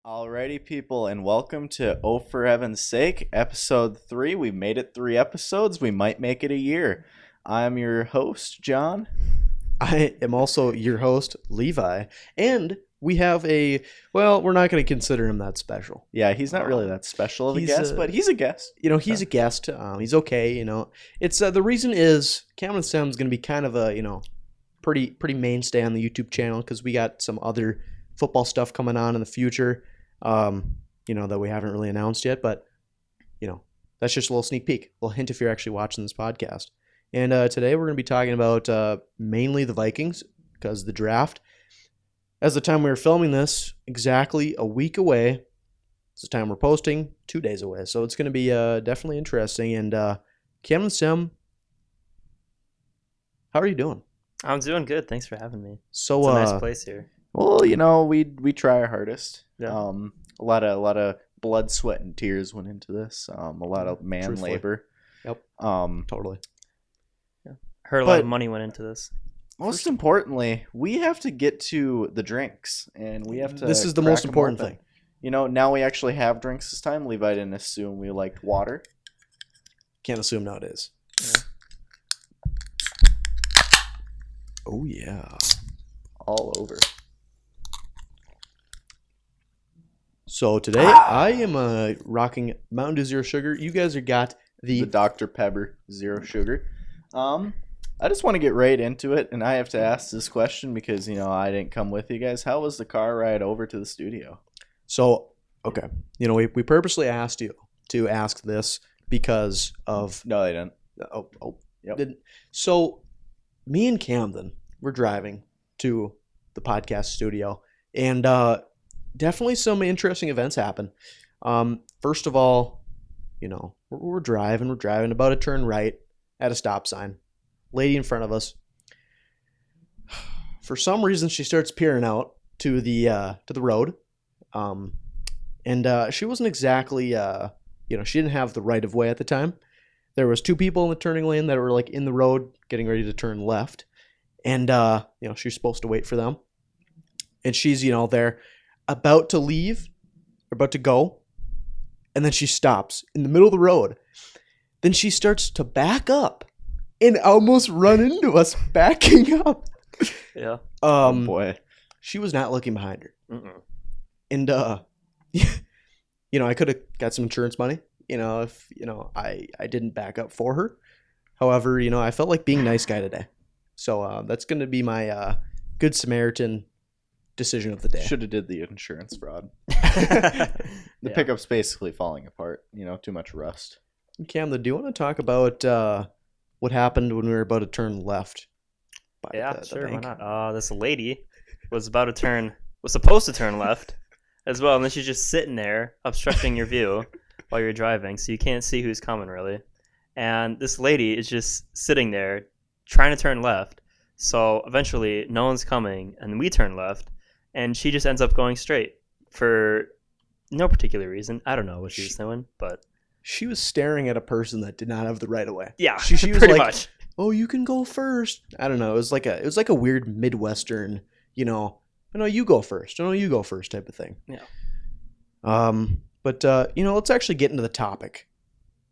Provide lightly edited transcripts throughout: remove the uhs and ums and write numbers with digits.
Alrighty, people, and welcome to Oh For Heaven's Sake, episode 3. We made it 3 episodes. We might make it a year. I'm your host, John. I am also your host, Levi, and we have we're not going to consider him that special. Yeah, he's not really that special of a guest, but he's a guest. He's a guest. He's okay, It's the reason is Camdyn Sem is going to be kind of a, pretty mainstay on the YouTube channel because we got some other football stuff coming on in the future, that we haven't really announced yet, but, that's just a little sneak peek, a little hint if you're actually watching this podcast. And today we're going to be talking about mainly the Vikings because the draft, as the time we were filming this, exactly a week away. It's the time we're posting, 2 days away. So it's going to be definitely interesting. And Camdyn Sem, how are you doing? I'm doing good. Thanks for having me. So it's a nice place here. Well, we try our hardest. Yeah. A lot of blood, sweat, and tears went into this. A lot of man labor. Yep. Totally. Heard a lot of money went into this. Most importantly, we have to get to the drinks, and we have to. This is the most important thing. Now we actually have drinks this time. Levi didn't assume we liked water. Can't assume nowadays. Yeah. Oh yeah, all over. So today I am rocking Mountain Dew Zero Sugar. You guys have got the Dr. Pepper Zero Sugar. I just want to get right into it, and I have to ask this question because, I didn't come with you guys. How was the car ride over to the studio? So, okay. We purposely asked you to ask this because of... No, they didn't. Yep. Didn't. So, me and Camdyn were driving to the podcast studio, and definitely some interesting events happen. First of all, we're driving about to turn right at a stop sign. Lady in front of us, for some reason, she starts peering out to the road, and she wasn't exactly, she didn't have the right of way at the time. There was 2 people in the turning lane that were in the road, getting ready to turn left, and she's supposed to wait for them, and she's there, about to leave, about to go, and then she stops in the middle of the road. Then she starts to back up. And almost run into us backing up. Yeah. Oh boy. She was not looking behind her. Mm-mm. And I could have got some insurance money, if I didn't back up for her. However, I felt like being a nice guy today. So that's going to be my Good Samaritan decision of the day. Should have did the insurance fraud. The pickup's basically falling apart. Too much rust. Camdyn, do you want to talk about what happened when we were about to turn left? Sure, why not? This lady was supposed to turn left as well, and then she's just sitting there obstructing your view while you're driving, so you can't see who's coming really. And this lady is just sitting there trying to turn left, so eventually no one's coming, and we turn left, and she just ends up going straight for no particular reason. I don't know what she was doing, but she was staring at a person that did not have the right of way. Yeah, she was pretty like, much. "Oh, you can go first." I don't know. It was like a weird Midwestern, "No, you go first. No, you go first" type of thing. Yeah. But let's actually get into the topic,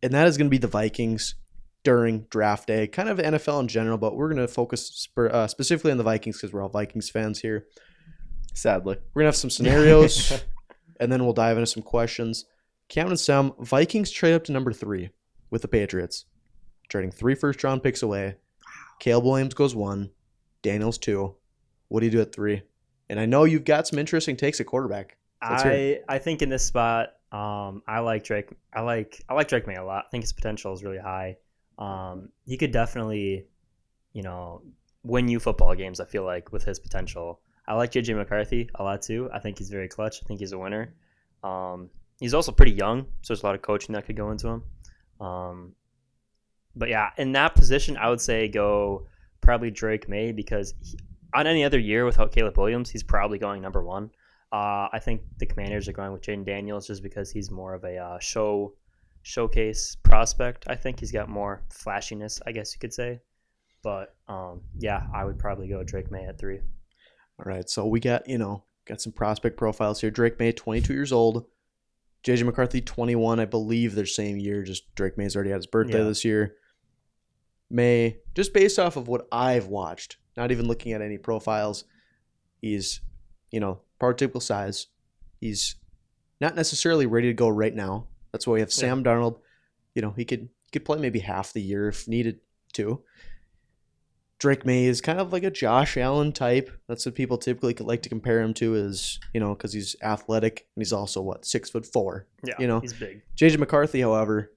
and that is going to be the Vikings during draft day, kind of NFL in general, but we're going to focus specifically on the Vikings because we're all Vikings fans here. Sadly, we're gonna have some scenarios, and then we'll dive into some questions. Camdyn Sem, Vikings trade up to number 3 with the Patriots, trading 3 first-round picks away. Caleb Williams goes 1, Daniels 2. What do you do at 3? And I know you've got some interesting takes at quarterback. I think in this spot, I like Drake. I like Drake May a lot. I think his potential is really high. He could definitely, win you football games. I feel like with his potential. I like JJ McCarthy a lot too. I think he's very clutch. I think he's a winner. He's also pretty young, so there's a lot of coaching that could go into him. But yeah, in that position, I would say go probably Drake May because on any other year without Caleb Williams, he's probably going number 1. I think the Commanders are going with Jaden Daniels just because he's more of a showcase prospect. I think he's got more flashiness, I guess you could say. But yeah, I would probably go Drake May at 3. All right, so we got got some prospect profiles here. Drake May, 22 years old. JJ McCarthy, 21. I believe they're same year. Just Drake May's already had his birthday this year. May, just based off of what I've watched, not even looking at any profiles, he's, prototypical size. He's not necessarily ready to go right now. That's why we have Sam Darnold. He could play maybe half the year if needed to. Drake May is kind of like a Josh Allen type. That's what people typically like to compare him to, is, because he's athletic and he's also 6'4". Yeah, he's big. JJ McCarthy, however,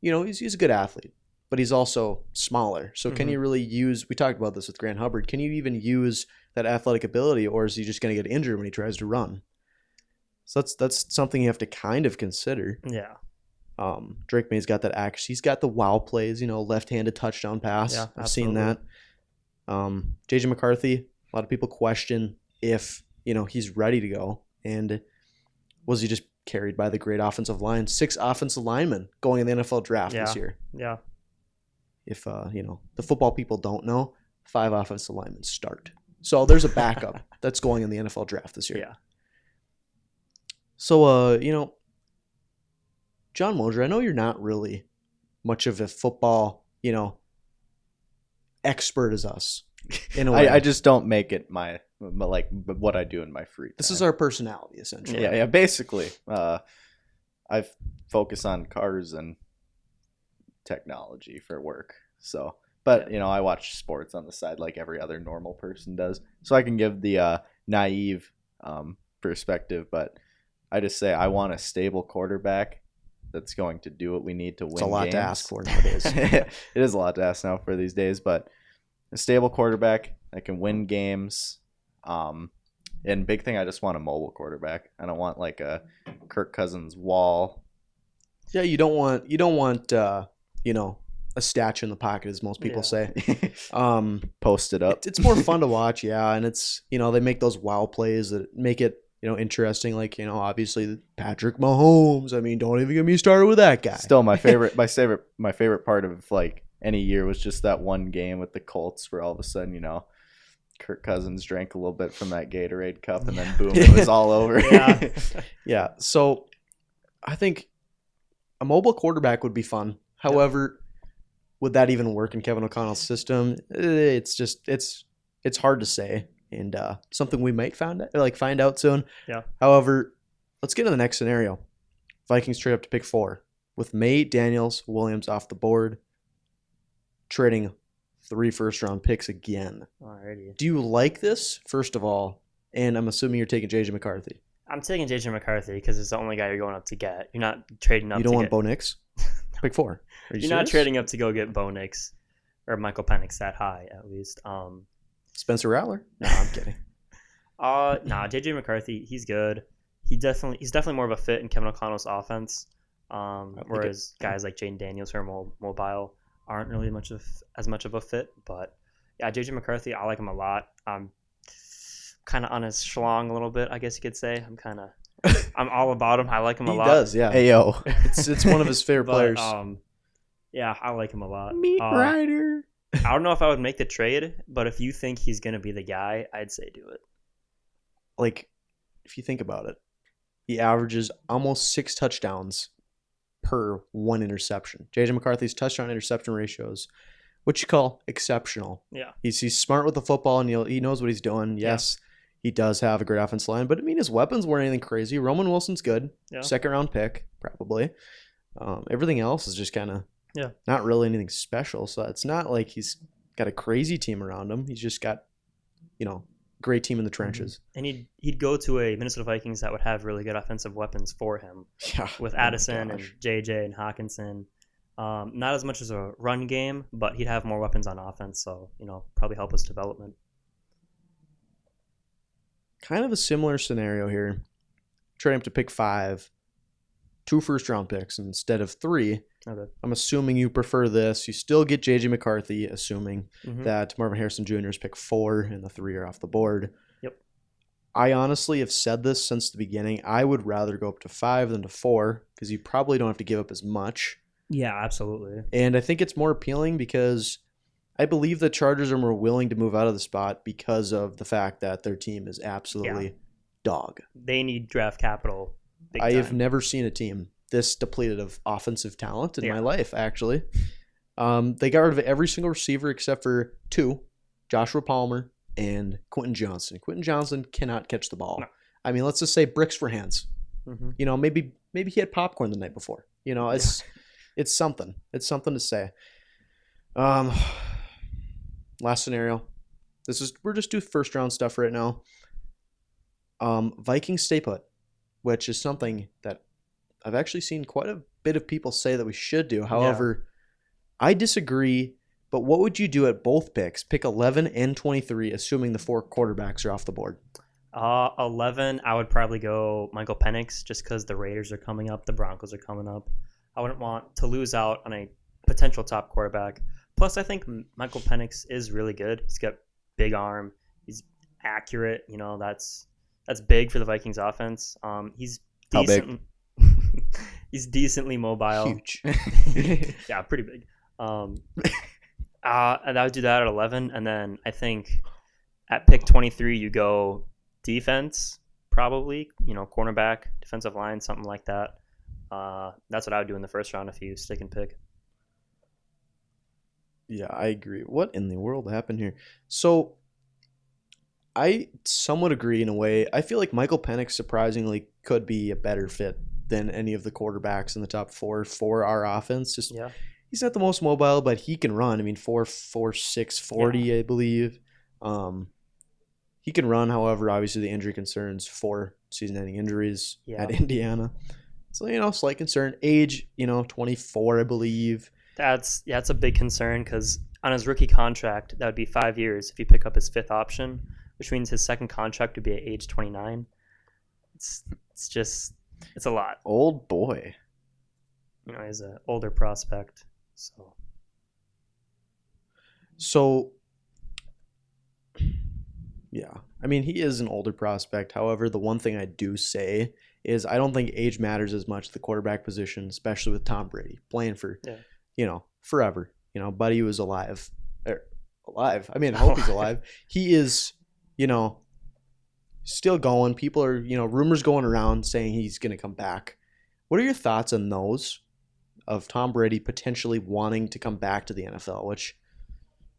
he's a good athlete, but he's also smaller. So can you really use? We talked about this with Grant Hubbard. Can you even use that athletic ability, or is he just going to get injured when he tries to run? So that's something you have to kind of consider. Yeah. Drake May's got that accuracy. He's got the wow plays, left-handed touchdown pass. Yeah, I've seen that. JJ McCarthy, a lot of people question if, he's ready to go. And was he just carried by the great offensive line? 6 offensive linemen going in the NFL draft this year. Yeah. If, the football people don't know, 5 offensive linemen start. So there's a backup that's going in the NFL draft this year. Yeah. So, John Moser, I know you're not really much of a football, expert as us. In a way. I just don't make it my what I do in my free time. This is our personality, essentially. Yeah. Basically, I focus on cars and technology for work. So, but I watch sports on the side like every other normal person does. So I can give the naive perspective, but I just say I want a stable quarterback that's going to do what we need to win. It's a lot games. to ask for nowadays. It is a lot to ask now for these days, but a stable quarterback that can win games. And big thing, I just want a mobile quarterback. I don't want like a Kirk Cousins wall. Yeah, you don't want a statue in the pocket, as most people say. Post it up. It's more fun to watch, and it's they make those wow plays that make it interesting. Like obviously Patrick Mahomes. I mean, don't even get me started with that guy. Still, my favorite part of like any year was just that one game with the Colts where all of a sudden Kirk Cousins drank a little bit from that Gatorade cup and then boom, it was all over. Yeah. So I think a mobile quarterback would be fun. However, would that even work in Kevin O'Connell's system? It's hard to say, and something we might find out soon. Yeah. However, let's get to the next scenario. Vikings trade up to pick 4 with May, Daniels, Williams off the board, trading 3 first-round picks again. Alrighty. Do you like this, first of all? And I'm assuming you're taking JJ McCarthy. I'm taking JJ McCarthy because it's the only guy you're going up to get. You're not trading up. You don't want Bo Nix? Pick 4. You're not trading up to go get Bo Nix or Michael Penix that high, at least. Spencer Rattler? No, I'm kidding. JJ McCarthy, he's good. He's definitely more of a fit in Kevin O'Connell's offense. Whereas guys like Jaden Daniels who are mobile aren't really as much of a fit. But yeah, JJ McCarthy, I like him a lot. I'm kind of on his schlong a little bit, I guess you could say. I'm all about him. I like him a lot. He does, yeah. Hey yo, it's one of his favorite players. Yeah, I like him a lot. Meat Rider. I don't know if I would make the trade, but if you think he's gonna be the guy, I'd say do it. Like, if you think about it, he averages almost 6 touchdowns per 1 interception. JJ McCarthy's touchdown interception ratios, what you call exceptional. Yeah, he's smart with the football and he knows what he's doing. Yes, he does have a great offensive line, but I mean his weapons weren't anything crazy. Roman Wilson's good, 2nd round pick probably. Everything else is just kind of not really anything special. So it's not like he's got a crazy team around him. He's just got great team in the trenches. And he'd go to a Minnesota Vikings that would have really good offensive weapons for him. Yeah, with Addison and JJ and Hawkinson. Not as much as a run game, but he'd have more weapons on offense, so probably help his development. Kind of a similar scenario here. Trading up to pick 5, 2 first-round picks instead of 3. Okay. I'm assuming you prefer this. You still get J.J. McCarthy, assuming that Marvin Harrison Jr. is pick 4 and the 3 are off the board. Yep. I honestly have said this since the beginning. I would rather go up to 5 than to 4 because you probably don't have to give up as much. Yeah, absolutely. And I think it's more appealing because I believe the Chargers are more willing to move out of the spot because of the fact that their team is absolutely dog. They need draft capital. Big I have time. never seen a team this depleted of offensive talent in my life, actually. They got rid of every single receiver except for 2, Joshua Palmer and Quentin Johnson. Quentin Johnson cannot catch the ball. No. I mean, let's just say bricks for hands. Mm-hmm. You know, maybe he had popcorn the night before. You know, it's something. It's something to say. Last scenario. We're just doing first round stuff right now. Vikings stay put, which is something that I've actually seen quite a bit of people say that we should do. However, I disagree. But what would you do at both picks? Pick 11 and 23, assuming the 4 quarterbacks are off the board. 11, I would probably go Michael Penix just because the Raiders are coming up, the Broncos are coming up. I wouldn't want to lose out on a potential top quarterback. Plus, I think Michael Penix is really good. He's got big arm. He's accurate. You know, that's big for the Vikings offense. He's decent. He's decently mobile. Huge. Yeah, pretty big. And I would do that at 11, and then I think at pick 23 you go defense, probably. You know, cornerback, defensive line, something like that. That's what I would do in the first round if you stick and pick. Yeah, I agree. What in the world happened here? So, I somewhat agree in a way. I feel like Michael Penix surprisingly could be a better fit than any of the quarterbacks in the top 4 for our offense. He's not the most mobile, but he can run. I mean, 4.46 40, I believe. He can run. However, obviously the injury concerns, 4 season-ending injuries at Indiana. So, you know, slight concern. Age, 24, I believe. That's a big concern because on his rookie contract, that would be 5 years if you pick up his 5th option, which means his second contract would be at age 29. It's a lot. Old boy. You know, he's an older prospect. So, yeah. I mean, he is an older prospect. However, the one thing I do say is I don't think age matters as much at the quarterback position, especially with Tom Brady playing for, forever. You know, Buddy was alive. Alive. I mean, I hope he's alive. He is, still going. People are, rumors going around saying he's going to come back. What are your thoughts on those of Tom Brady potentially wanting to come back to the NFL, which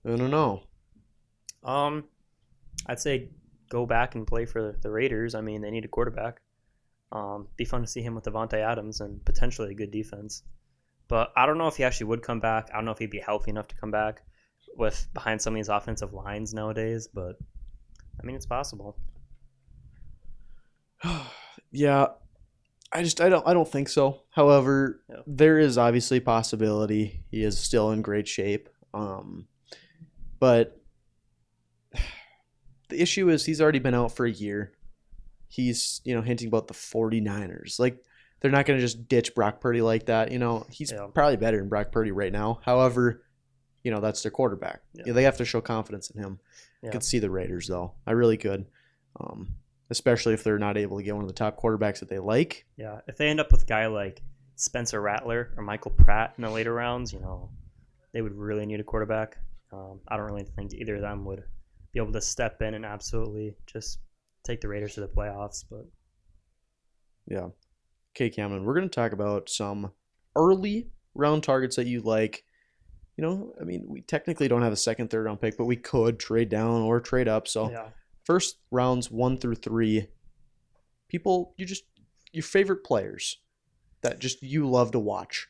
I don't know. I'd say go back and play for the Raiders. I mean, they need a quarterback. Be fun to see him with Devontae Adams and potentially a good defense. But I don't know if he actually would come back. I don't know if he'd be healthy enough to come back with behind some of these offensive lines nowadays. But I mean, it's possible. Yeah, I don't think so. However, there is obviously a possibility he is still in great shape. But the issue is he's already been out for a year. He's, hinting about the 49ers. Like, they're not going to just ditch Brock Purdy like that. He's probably better than Brock Purdy right now. However, that's their quarterback. Yeah. They have to show confidence in him. I could see the Raiders, though. I really could. Especially if they're not able to get one of the top quarterbacks that they like. Yeah, if they end up with a guy like Spencer Rattler or Michael Pratt in the later rounds, they would really need a quarterback. I don't really think either of them would be able to step in and absolutely just take the Raiders to the playoffs. But yeah. Okay, Camdyn, we're going to talk about some early round targets that you like. I mean, we technically don't have a second, third round pick, but we could trade down or trade up. So first rounds 1 through 3, people, your favorite players that just you love to watch.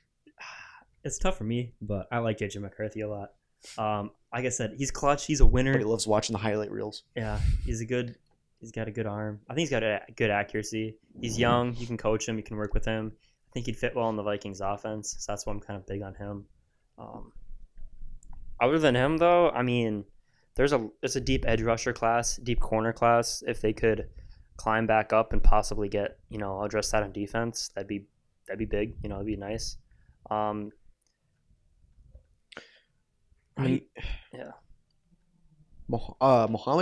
It's tough for me, but I like JJ McCarthy a lot. Like I said, he's clutch. He's a winner. But he loves watching the highlight reels. Yeah, he's got a good arm. I think he's got a good accuracy. He's young. You can coach him. You can work with him. I think he'd fit well in the Vikings offense. So that's why I'm kind of big on him. Other than him, though, I mean, there's a deep edge rusher class, deep corner class. If they could climb back up and possibly get, address that on defense, that'd be big. It'd be nice. Muhammad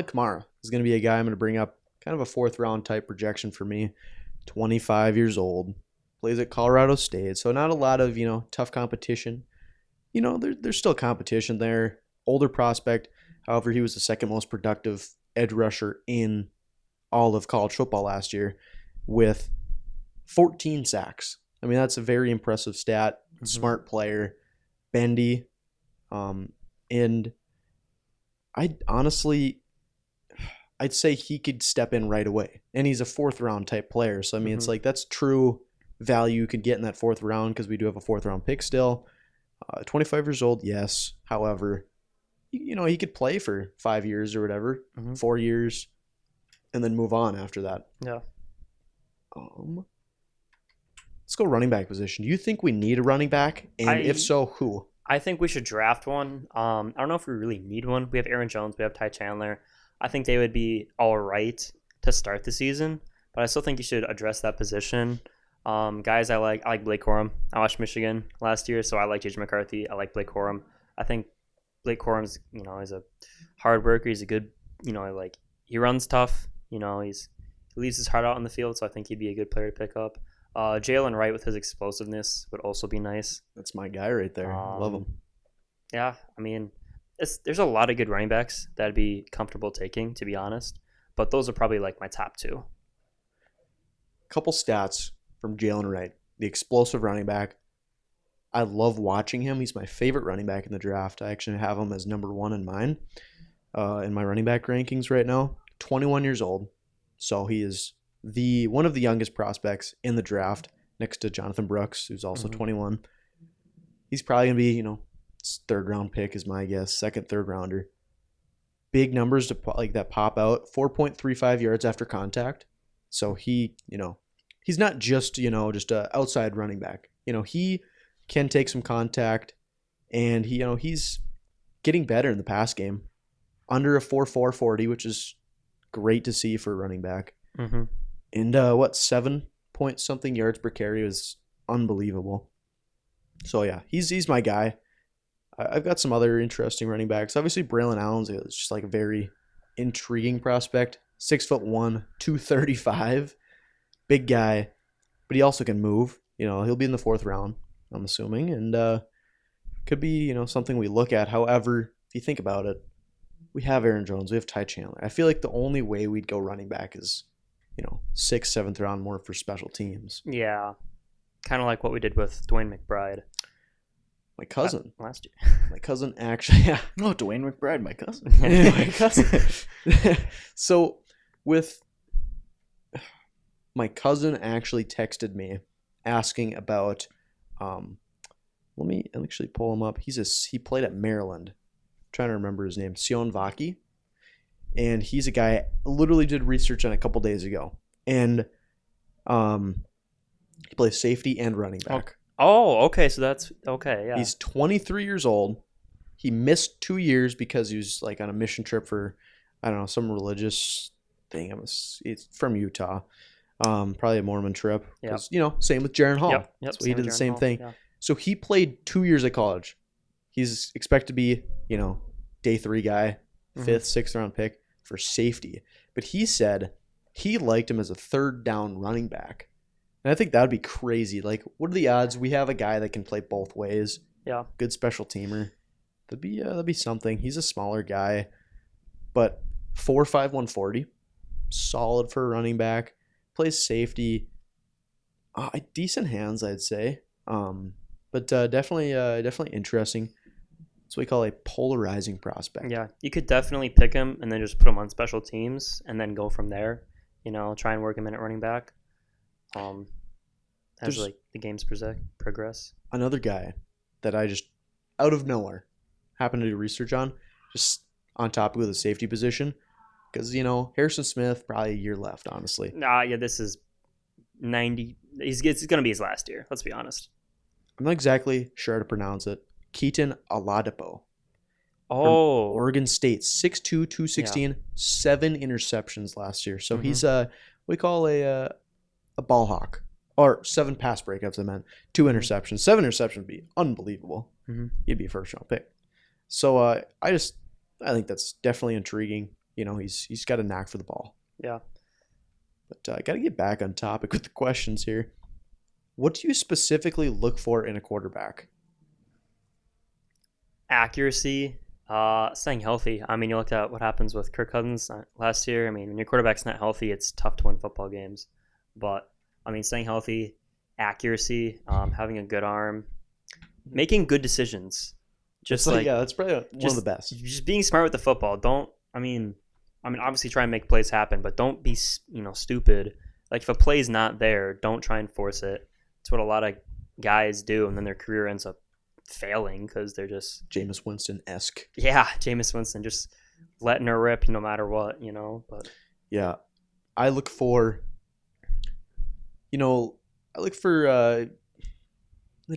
Kamara is going to be a guy I'm going to bring up, kind of a 4th round type projection for me. 25 years old, plays at Colorado State, so not a lot of tough competition. There's still competition there. Older prospect, however, he was the second most productive edge rusher in all of college football last year with 14 sacks. I mean, that's a very impressive stat. Smart player, bendy, and I'd say he could step in right away. And he's a 4th round type player. So, I mean, it's like that's true value you could get in that 4th round because we do have a 4th round pick still. 25 years old, yes. However, he could play for 5 years or whatever, 4 years, and then move on after that. Yeah. Let's go running back position. Do you think we need a running back? And if so, who? I think we should draft one. I don't know if we really need one. We have Aaron Jones. We have Ty Chandler. I think they would be all right to start the season, but I still think you should address that position. Guys I like Blake Corum. I watched Michigan last year, so I like JJ McCarthy. I like Blake Corum. I think Blake Corum's, he's a hard worker. He's a good, he runs tough. He leaves his heart out on the field, so I think he'd be a good player to pick up. Jalen Wright with his explosiveness would also be nice. That's my guy right there. Love him. Yeah, I mean, there's a lot of good running backs that I'd be comfortable taking, to be honest. But those are probably like my top 2. Couple stats from Jalen Wright, the explosive running back. I love watching him. He's my favorite running back in the draft. I actually have him as number 1 in mine, in my running back rankings right now. 21 years old. So he is one of the youngest prospects in the draft, next to Jonathan Brooks, who's also 21. He's probably going to be, 3rd round pick is my guess, 2nd, 3rd rounder. Big numbers that pop out, 4.35 yards after contact. So he, he's not just, just a outside running back. He can take some contact, and he's getting better in the pass game. Under a 4.4 40, which is great to see for a running back. And 7 point something yards per carry is unbelievable. So yeah, he's my guy. I've got some other interesting running backs. Obviously, Braylon Allen's just like a very intriguing prospect. 6'1", 235, big guy, but he also can move. He'll be in the 4th round, I'm assuming, and could be something we look at. However, if you think about it, we have Aaron Jones, we have Ty Chandler. I feel like the only way we'd go running back is 6th, 7th round more for special teams. Yeah, kind of like what we did with Dwayne McBride. My cousin. Last year. My cousin actually, yeah. Oh, Dwayne McBride, my cousin. My cousin. So my cousin actually texted me asking about, let me actually pull him up. He played at Maryland. I'm trying to remember his name. Sion Vaki. And he's a guy I literally did research on a couple days ago. And he plays safety and running back. Oh, okay. So that's okay. Yeah. He's 23 years old. He missed 2 years because he was like on a mission trip for, I don't know, some religious thing. It's from Utah. Probably a Mormon trip. Because, same with Jaron Hall. Yep. So he did the same Hall. thing. Yeah. So he played 2 years at college. He's expected to be, day 3 guy, 5th, 6th round pick for safety. But he said he liked him as a 3rd down running back. And I think that would be crazy. Like, what are the odds we have a guy that can play both ways? Yeah. Good special teamer. That'd be something. He's a smaller guy, but 4'5", 140. Solid for a running back. Plays safety. Decent hands, I'd say. But definitely interesting. That's what we call a polarizing prospect. Yeah, you could definitely pick him and then just put him on special teams and then go from there. Try and work him in at running back. As like the games progress. Another guy that I just out of nowhere happened to do research on, just on topic of the safety position, because Harrison Smith probably a year left, honestly. This is 90. It's gonna be his last year. Let's be honest. I'm not exactly sure how to pronounce it. Keaton Oladipo. Oh, Oregon State, 6'2", 216, 7 interceptions last year. So he's we call a ball hawk, or 7 pass breakups. I meant 2 interceptions. 7 interceptions would be unbelievable. He'd be a 1st round pick. So I think that's definitely intriguing. He's got a knack for the ball. Yeah. But I got to get back on topic with the questions here. What do you specifically look for in a quarterback? Accuracy Staying healthy. I mean, you looked at what happens with Kirk Cousins last year. I mean, when your quarterback's not healthy, it's tough to win football games. But I mean, staying healthy, accuracy, having a good arm, making good decisions. Just like that's probably one of the best. Just being smart with the football. Don't. I mean, obviously try and make plays happen, but don't be stupid. Like if a play's not there, don't try and force it. It's what a lot of guys do, and then their career ends up failing because they're just Jameis Winston-esque. Yeah, Jameis Winston just letting her rip no matter what, But yeah, I look for the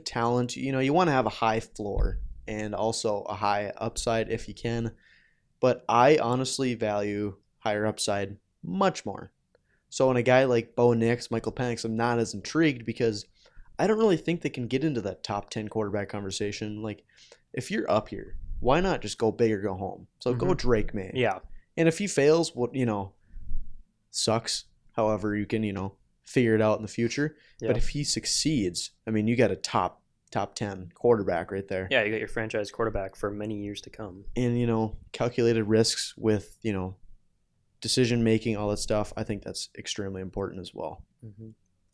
talent. You want to have a high floor and also a high upside if you can. But I honestly value higher upside much more. So when a guy like Bo Nix, Michael Penix, I'm not as intrigued because I don't really think they can get into that top 10 quarterback conversation. Like, if you're up here, why not just go big or go home? So go Drake May. Yeah. And if he fails, sucks. However, you can, figure it out in the future. Yeah. But if he succeeds, I mean, you got a top 10 quarterback right there. Yeah, you got your franchise quarterback for many years to come. And, calculated risks with, decision making, all that stuff. I think that's extremely important as well. Mm-hmm.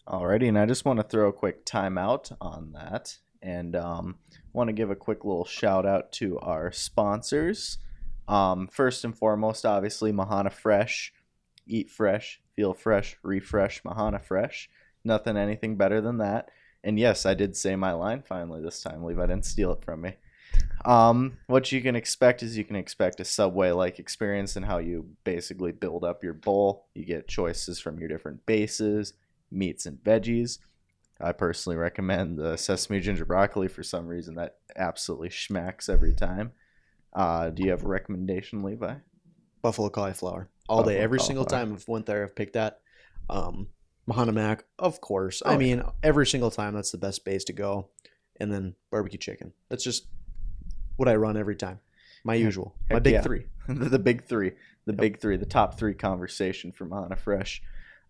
Alrighty, and I just want to throw a quick timeout on that, and want to give a quick little shout out to our sponsors. First and foremost, obviously, Mahana Fresh. Eat fresh, feel fresh, refresh, Mahana Fresh. Nothing, anything better than that. And yes, I did say my line finally this time. Levi didn't steal it from me. What you can expect is you can expect a Subway-like experience in how you basically build up your bowl. You get choices from your different bases, meats and veggies. I personally recommend the sesame ginger broccoli for some reason. That absolutely schmacks every time. Do you have a recommendation, Levi? Buffalo cauliflower. All day, every single time I've went there, I've picked that. Mahana Mac, of course. I mean, every single time that's the best base to go. And then barbecue chicken. That's just what I run every time. My usual. My big three. The big three. Big three. The top three conversation for Mahana Fresh.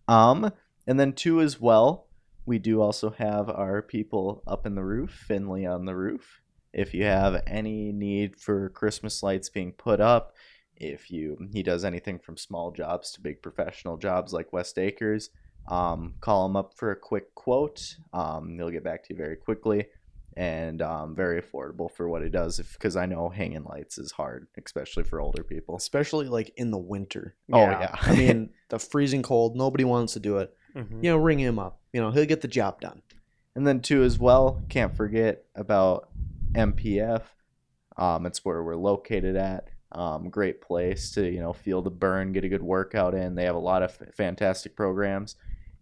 And then two as well, we do also have our people up in the roof, Finley on the Roof. If you have any need for Christmas lights being put up, he does anything from small jobs to big professional jobs like West Acres, call him up for a quick quote. He'll get back to you very quickly, and very affordable for what he does, because I know hanging lights is hard, especially for older people. Especially like in the winter. Oh, yeah. I mean, the freezing cold, nobody wants to do it. Mm-hmm. Ring him up. He'll get the job done. And then two as well, can't forget about MPF. It's where we're located at. Great place to, feel the burn, get a good workout in. They have a lot of fantastic programs.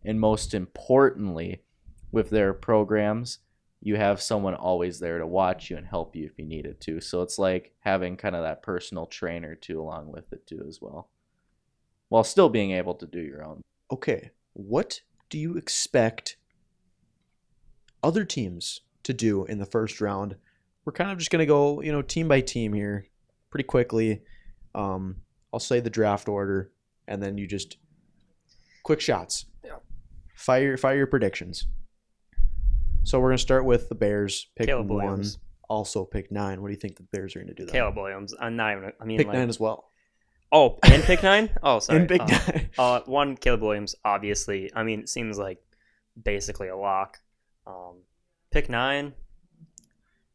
And most importantly, with their programs, you have someone always there to watch you and help you if you needed to. So it's like having kind of that personal trainer too along with it too as well, while still being able to do your own. Okay, what do you expect other teams to do in the first round? We're kind of just going to go, team by team here pretty quickly. I'll say the draft order, and then you just quick shots. Yeah. Fire your predictions. So we're going to start with the Bears. Pick Caleb 1. Williams. Also pick 9. What do you think the Bears are going to do? Caleb Williams. I'm not even. Pick 9 as well. Oh, and pick 9? Oh, sorry. And pick 9. One, Caleb Williams, obviously. I mean, it seems like basically a lock. Pick 9.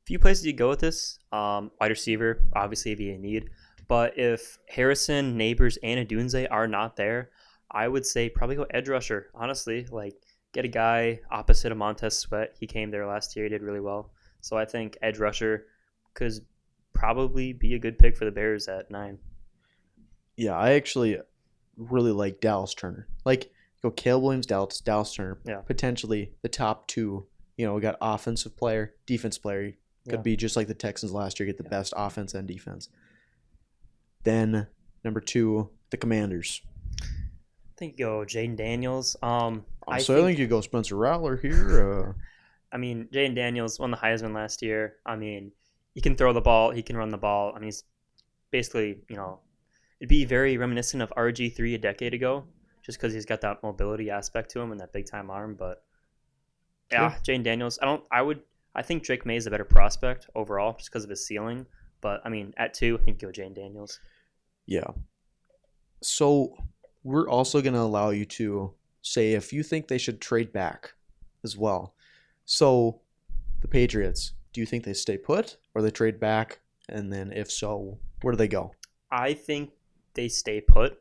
Few places you go with this. Wide receiver, obviously, if you need. But if Harrison, Neighbors, and Adunze are not there, I would say probably go edge rusher. Honestly, get a guy opposite of Montez Sweat. He came there last year. He did really well. So I think edge rusher could probably be a good pick for the Bears at 9. Yeah, I actually really like Dallas Turner. Go Caleb Williams, Dallas Turner. Yeah. Potentially the top 2. We got offensive player, defense player. Could be just like the Texans last year, get the best offense and defense. Then number 2, the Commanders. I think you go Jaden Daniels. I think you go Spencer Rattler here. I mean, Jaden Daniels won the Heisman last year. I mean, he can throw the ball. He can run the ball. I mean, he's basically, it'd be very reminiscent of RG3 a decade ago, just because he's got that mobility aspect to him and that big-time arm. But, yeah, Jaden Daniels. I think Drake May is a better prospect overall just because of his ceiling. But I mean, at 2, I think go Jane Daniels. Yeah. So we're also going to allow you to say if you think they should trade back as well. So the Patriots, do you think they stay put or they trade back? And then if so, where do they go? I think they stay put,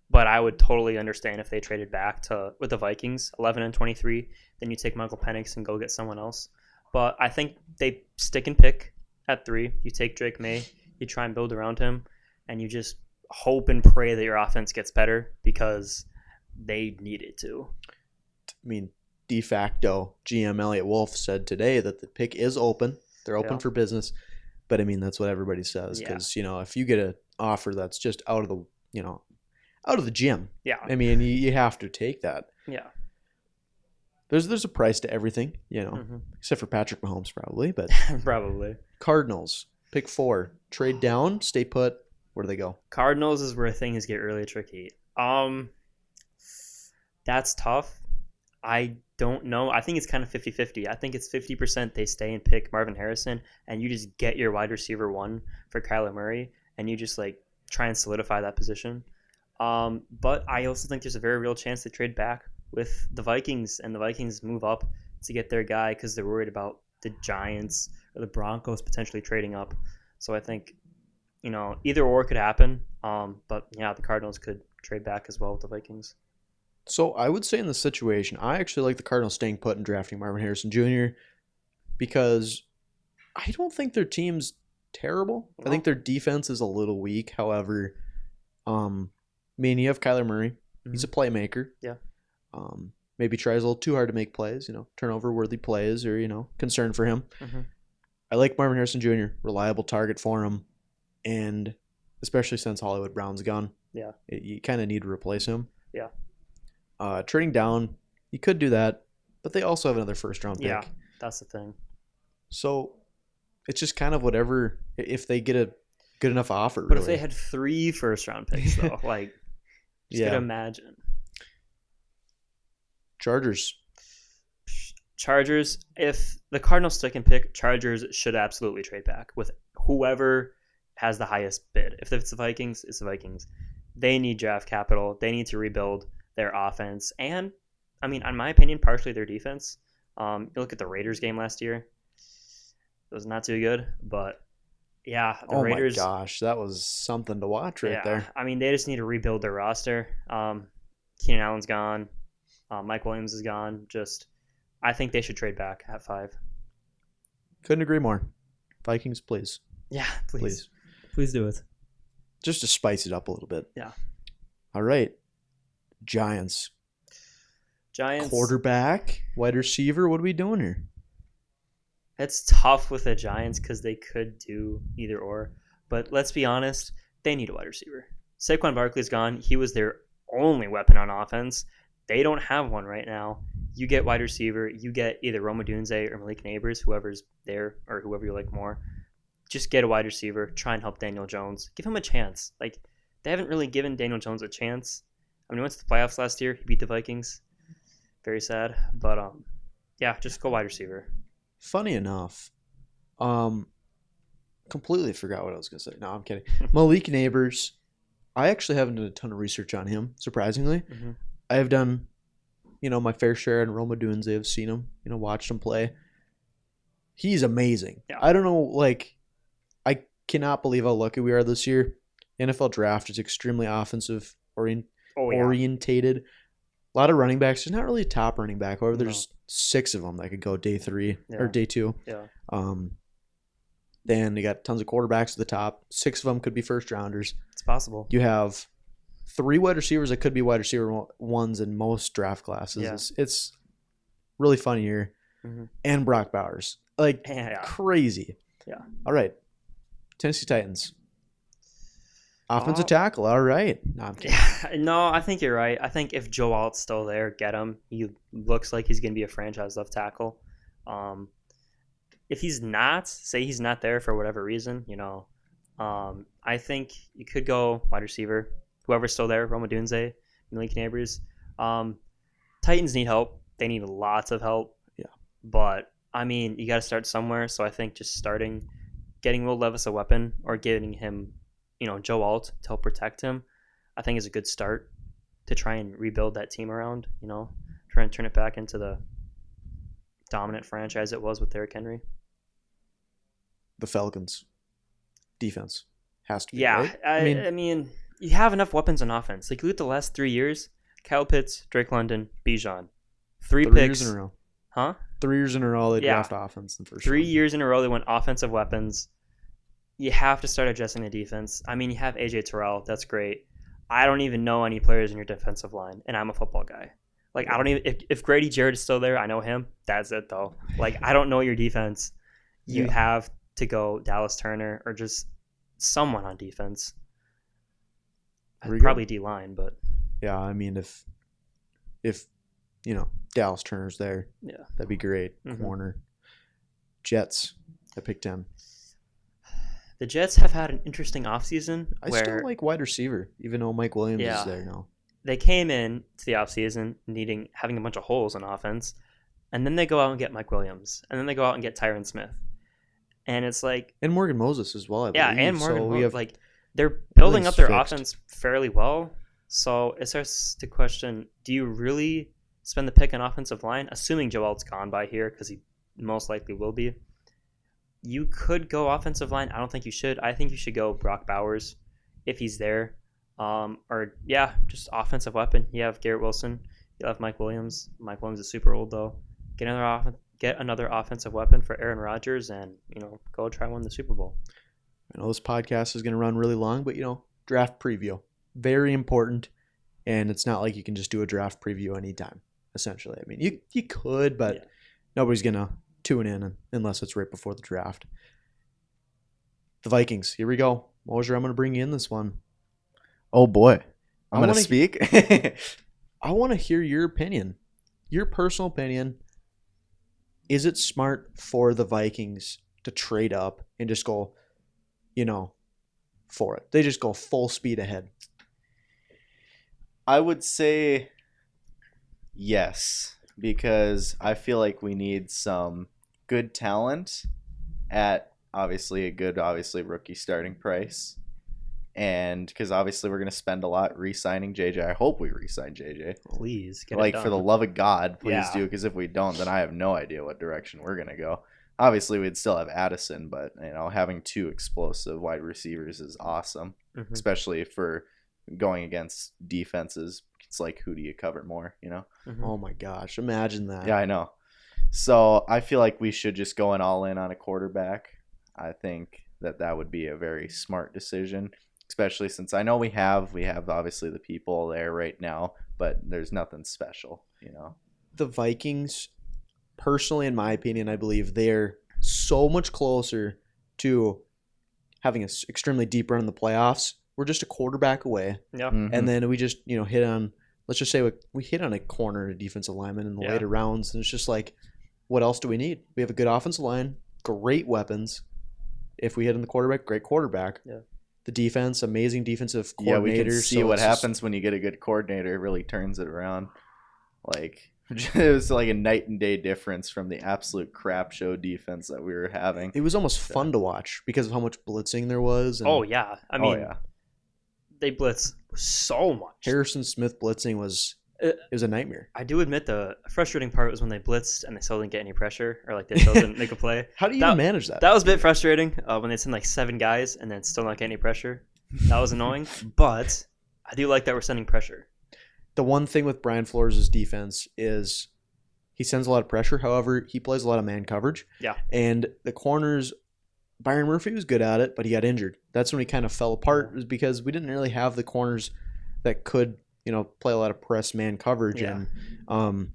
but I would totally understand if they traded back with the Vikings, 11 and 23. Then you take Michael Penix and go get someone else. But I think they stick and pick at 3. You take Drake May, you try and build around him, and you just hope and pray that your offense gets better because they need it to. I mean, de facto, GM Elliott Wolf said today that the pick is open. They're open for business. But I mean, that's what everybody says because, if you get an offer that's just out of the gym. Yeah. I mean, you have to take that. Yeah. There's a price to everything, except for Patrick Mahomes probably, but probably. Cardinals, pick 4, trade down, stay put. Where do they go? Cardinals is where things get really tricky. That's tough. I don't know. I think it's kind of 50-50. I think it's 50% they stay and pick Marvin Harrison, and you just get your wide receiver 1 for Kyler Murray, and you just try and solidify that position. But I also think there's a very real chance they trade back with the Vikings, and the Vikings move up to get their guy because they're worried about the Giants or the Broncos potentially trading up. So I think, either or could happen. But yeah, the Cardinals could trade back as well with the Vikings. So I would say in this situation, I actually like the Cardinals staying put and drafting Marvin Harrison Jr. because I don't think their team's terrible. I think their defense is a little weak. However, you have Kyler Murray. He's a playmaker. Yeah. Maybe tries a little too hard to make plays, turnover-worthy plays or, concern for him. Mm-hmm. I like Marvin Harrison Jr., reliable target for him, and especially since Hollywood Brown's gone. Yeah. You kind of need to replace him. Yeah. Trading down, you could do that, but they also have another first-round pick. Yeah, that's the thing. So it's just kind of whatever, if they get a good enough offer. But really. If they had 3 first-round picks, though, just could imagine. Chargers, if the Cardinals stick and pick, Chargers should absolutely trade back with whoever has the highest bid. If it's the Vikings, it's the Vikings. They need draft capital. They need to rebuild their offense. And, I mean, in my opinion, partially their defense. You look at the Raiders game last year. It was not too good, but yeah, the Raiders. Oh my gosh, that was something to watch there. I mean, they just need to rebuild their roster. Keenan Allen's gone. Mike Williams is gone. I think they should trade back at 5. Couldn't agree more. Vikings, please. Yeah, please. Please do it. Just to spice it up a little bit. Yeah. All right. Giants. Quarterback, wide receiver. What are we doing here? It's tough with the Giants because they could do either or. But let's be honest, they need a wide receiver. Saquon Barkley's gone. He was their only weapon on offense. They don't have one right now. You get wide receiver. You get either Rome Odunze or Malik Neighbors, whoever's there or whoever you like more. Just get a wide receiver. Try and help Daniel Jones. Give him a chance. They haven't really given Daniel Jones a chance. I mean, he went to the playoffs last year. He beat the Vikings. Very sad. But, yeah, just go wide receiver. Funny enough, completely forgot what I was going to say. No, I'm kidding. Malik Neighbors, I actually haven't done a ton of research on him, surprisingly. Mm-hmm. I have done, my fair share in Rome Odunze. I've seen him, watched him play. He's amazing. Yeah. I don't know, I cannot believe how lucky we are this year. NFL draft is extremely offensive orientated. A lot of running backs. There's not really a top running back. However, there's 6 of them that could go day 3 or day 2. Yeah. Then you got tons of quarterbacks at the top. 6 of them could be first rounders. It's possible. You have 3 wide receivers that could be wide receiver ones in most draft classes. Yeah. It's really fun here. Mm-hmm. And Brock Bowers. Crazy. Yeah. All right. Tennessee Titans. Offensive tackle. All right. No, I'm kidding. No, I think you're right. I think if Joe Alt's still there, get him. He looks like he's going to be a franchise left tackle. If he's not, say he's not there for whatever reason, I think you could go wide receiver. Whoever's still there, Rome Odunze, Malik Neighbors. Titans need help. They need lots of help. Yeah. But, I mean, you got to start somewhere. So I think just starting getting Will Levis a weapon or getting him, Joe Alt to help protect him, I think is a good start to try and rebuild that team around, try and turn it back into the dominant franchise it was with Derrick Henry. The Falcons defense has to be. Yeah, right? I mean, you have enough weapons on offense. Like, look at the last 3 years: Kyle Pitts, Drake London, Bijan. Three picks years in a row. Huh? 3 years in a row they draft offense in the first 3 round. years in a row they went offensive weapons. You have to start addressing the defense. I mean, you have AJ Terrell. That's great. I don't even know any players in your defensive line, and I'm a football guy. Like, I don't even if Grady Jarrett is still there, I know him. That's it, though. Like, I don't know your defense. You have to go Dallas Turner or just someone on defense. Probably D-line, but yeah, I mean, if Dallas Turner's there, that'd be great. Mm-hmm. Corner. Jets at pick 10. The Jets have had an interesting offseason. I still like wide receiver, even though Mike Williams is there now. They came in to the offseason having a bunch of holes in offense, and then they go out and get Mike Williams, and then they go out and get Tyron Smith. And it's like... And Morgan Moses as well, I believe. Yeah, and Morgan Moses. Like, they're everything's building up their fixed. offense fairly well. So it starts to question, do you really spend the pick on offensive line? Assuming Joel's gone by here, because he most likely will be. You could go offensive line. I don't think you should. I think you should go Brock Bowers if he's there. Just offensive weapon. You have Garrett Wilson. You have Mike Williams. Mike Williams is super old, though. Get another offensive weapon for Aaron Rodgers and, go try win the Super Bowl. I know this podcast is going to run really long, but, draft preview. Very important, and it's not like you can just do a draft preview anytime, essentially. I mean, you could, but nobody's going to tune in unless it's right before the draft. The Vikings, here we go. Mosier, I'm going to bring you in this one. Oh, boy. I'm going to speak? I want to hear your opinion, your personal opinion. Is it smart for the Vikings to trade up and just go, for it? They just go full speed ahead. I would say yes, because I feel like we need some good talent at obviously rookie starting price. And because obviously we're going to spend a lot re-signing JJ. I hope we re-sign JJ. Please get like it done. For the love of God, please Yeah. do. Because if we don't, then I have no idea what direction we're going to go. Obviously, we'd still have Addison, but having two explosive wide receivers is awesome, especially for going against defenses. It's like, who do you cover more? Oh my gosh, imagine that. Yeah, I know. So I feel like we should just go all in on a quarterback. I think that would be a very smart decision, especially since I know we have obviously the people there right now, but there's nothing special. The Vikings, personally, in my opinion, I believe they're so much closer to having an extremely deep run in the playoffs. We're just a quarterback away. Yeah. Mm-hmm. And then we just, hit on, let's just say we hit on a corner, a defensive lineman in the later rounds. And it's just like, what else do we need? We have a good offensive line, great weapons. If we hit on the quarterback, great quarterback. Yeah. The defense, amazing defensive coordinator. Yeah, we can see what happens when you get a good coordinator. It really turns it around. Like, it was like a night and day difference from the absolute crap show defense that we were having. It was almost fun to watch because of how much blitzing there was. And Oh, yeah. I mean, they blitz so much. Harrison Smith blitzing was a nightmare. I do admit the frustrating part was when they blitzed and they still didn't get any pressure, or like they still didn't make a play. How do you even manage that? That was a bit frustrating when they send like 7 guys and then still not get any pressure. That was annoying, but I do like that we're sending pressure. The one thing with Brian Flores' defense is he sends a lot of pressure. However, he plays a lot of man coverage. Yeah. And the corners, Byron Murphy was good at it, but he got injured. That's when he kind of fell apart, was because we didn't really have the corners that could, play a lot of press man coverage. Yeah. And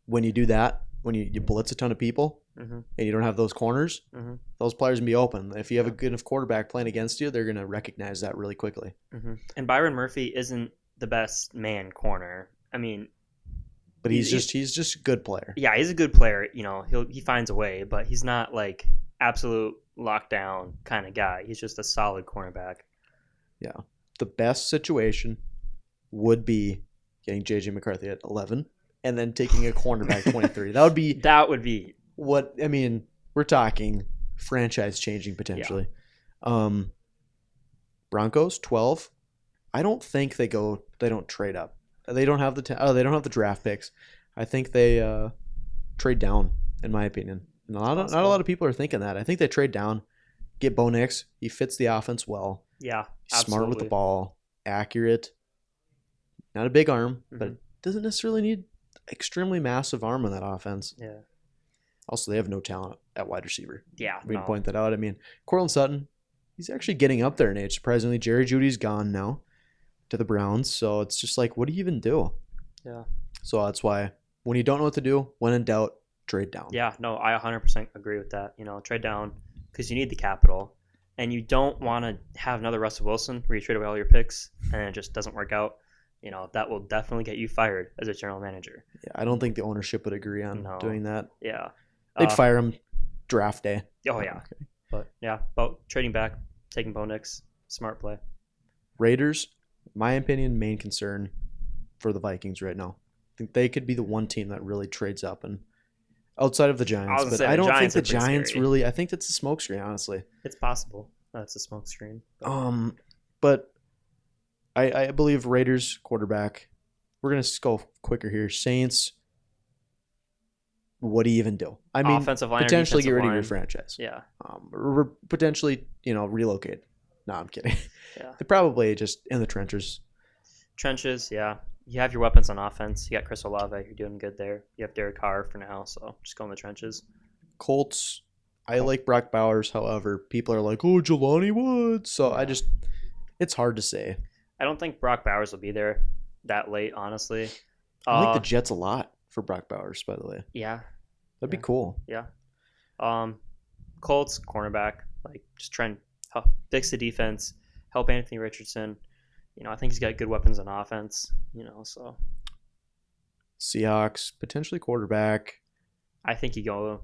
when you do that, when you blitz a ton of people and you don't have those corners, those players can be open. If you have a good enough quarterback playing against you, they're going to recognize that really quickly. And Byron Murphy isn't the best man corner. I mean, but he's just a good player. Yeah, he's a good player. He finds a way, but he's not like absolute lockdown kind of guy. He's just a solid cornerback. Yeah. The best situation would be getting JJ McCarthy at 11 and then taking a cornerback 23. That would be what I mean, we're talking franchise changing potentially. Broncos 12. I don't think they don't trade up. They don't have they don't have the draft picks. I think they trade down, in my opinion. Not a lot of people are thinking that. I think they trade down, get Bo Nix. He fits the offense well. Yeah, smart with the ball, accurate. Not a big arm, but doesn't necessarily need extremely massive arm on that offense. Yeah. Also, they have no talent at wide receiver. Yeah, we can point that out. I mean, Courtland Sutton, he's actually getting up there in age. Surprisingly, Jerry Jeudy's gone now to the Browns, so it's just like, what do you even do? Yeah. So that's why when you don't know what to do, when in doubt, trade down. Yeah, no, I 100% agree with that. Trade down because you need the capital, and you don't want to have another Russell Wilson where you trade away all your picks and it just doesn't work out. That will definitely get you fired as a general manager. Yeah, I don't think the ownership would agree on doing that. Yeah. They'd fire him draft day. Oh, yeah. Okay. But, yeah, about trading back, taking Bo Nix, smart play. Raiders, my opinion, main concern for the Vikings right now. I think they could be the one team that really trades up, and outside of the Giants. But I don't think the Giants really. I think that's a smokescreen, honestly. It's possible that's a smokescreen. But I believe Raiders quarterback. We're gonna go quicker here. Saints. What do you even do? I mean, offensive line, potentially get rid of your franchise. Yeah. Or potentially, relocate. No, I'm kidding. Yeah. They're probably just in the trenches. Trenches, yeah. You have your weapons on offense. You got Chris Olave. You're doing good there. You have Derek Carr for now, so just go in the trenches. Colts. I like Brock Bowers. However, people are like, oh, Jelani Woods. So it's hard to say. I don't think Brock Bowers will be there that late, honestly. I like the Jets a lot for Brock Bowers, by the way. Yeah. That'd be cool. Yeah. Colts, cornerback. Just try and fix the defense. Help Anthony Richardson. I think he's got good weapons on offense, so. Seahawks, potentially quarterback. I think you go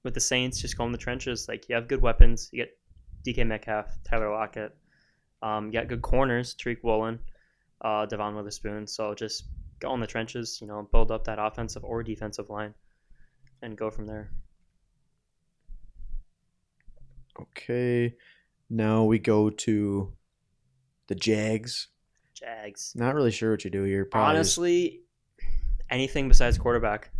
with the Saints, just go in the trenches. You have good weapons. You get DK Metcalf, Tyler Lockett. You got good corners, Tariq Woolen, Devon Witherspoon. So just go in the trenches, build up that offensive or defensive line and go from there. Okay. Now we go to the Jags. Not really sure what you do here. Probably honestly, anything besides quarterback.